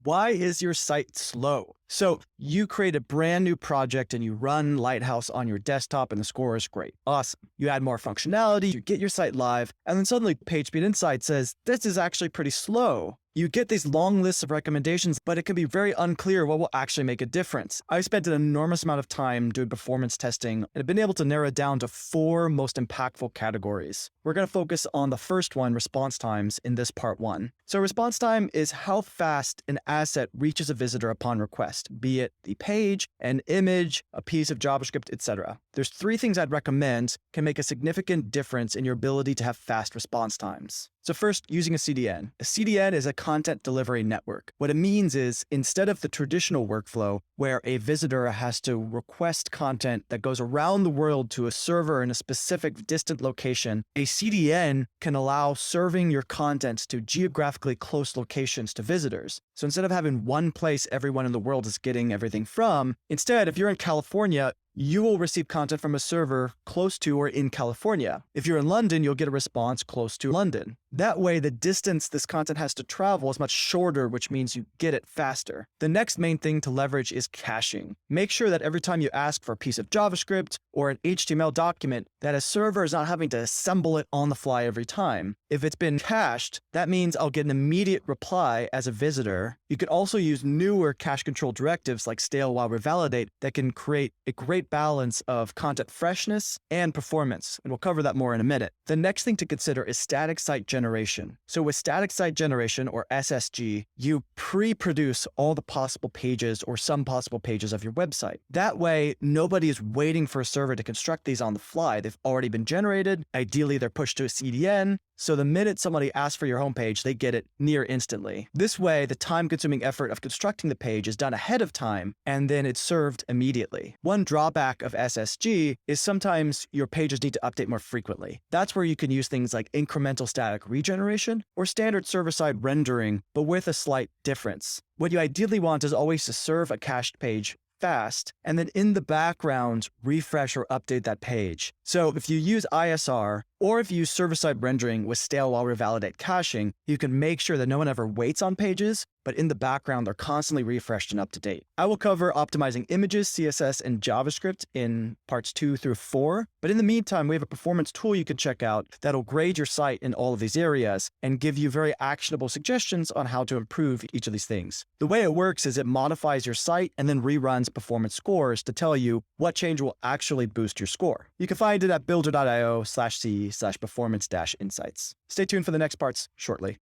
Why is your site slow? So you create a brand new project and you run Lighthouse on your desktop and the score is great. Awesome. You add more functionality, you get your site live, and then suddenly PageSpeed Insight says, this is actually pretty slow. You get these long lists of recommendations, but it can be very unclear what will actually make a difference. I spent an enormous amount of time doing performance testing and have been able to narrow it down to 4 most impactful categories. We're going to focus on the first one, response times, in this part 1. So response time is how fast an asset reaches a visitor upon request, be it the page, an image, a piece of JavaScript, etc. There's 3 things I'd recommend can make a significant difference in your ability to have fast response times. So first, using a CDN. A CDN is a content delivery network. What it means is, instead of the traditional workflow where a visitor has to request content that goes around the world to a server in a specific distant location, a CDN can allow serving your content to geographically close locations to visitors. So instead of having one place everyone in the world is getting everything from, instead, if you're in California, you will receive content from a server close to or in California. If you're in London, you'll get a response close to London. That way, the distance this content has to travel is much shorter, which means you get it faster. The next main thing to leverage is caching. Make sure that every time you ask for a piece of JavaScript or an HTML document, that a server is not having to assemble it on the fly every time. If it's been cached, that means I'll get an immediate reply as a visitor. You could also use newer cache control directives like stale while revalidate that can create a great balance of content freshness and performance, and we'll cover that more in a minute. The next thing to consider is static site generation. So with static site generation, or SSG, you pre-produce all the possible pages or some possible pages of your website. That way, nobody is waiting for a server to construct these on the fly. They've already been generated. Ideally, they're pushed to a CDN. So the minute somebody asks for your homepage, they get it near instantly. This way, the time-consuming effort of constructing the page is done ahead of time, and then it's served immediately. One drawback of SSG is sometimes your pages need to update more frequently. That's where you can use things like incremental static regeneration or standard server-side rendering, but with a slight difference. What you ideally want is always to serve a cached page fast, and then in the background, refresh or update that page. So if you use ISR, or if you use server-side rendering with stale while revalidate caching, you can make sure that no one ever waits on pages, but in the background, they're constantly refreshed and up to date. I will cover optimizing images, CSS, and JavaScript in parts 2 through 4, but in the meantime, we have a performance tool you can check out that'll grade your site in all of these areas and give you very actionable suggestions on how to improve each of these things. The way it works is it modifies your site and then reruns performance scores to tell you what change will actually boost your score. You can find it at Builder.io/c/performance-insights. Stay tuned for the next parts shortly.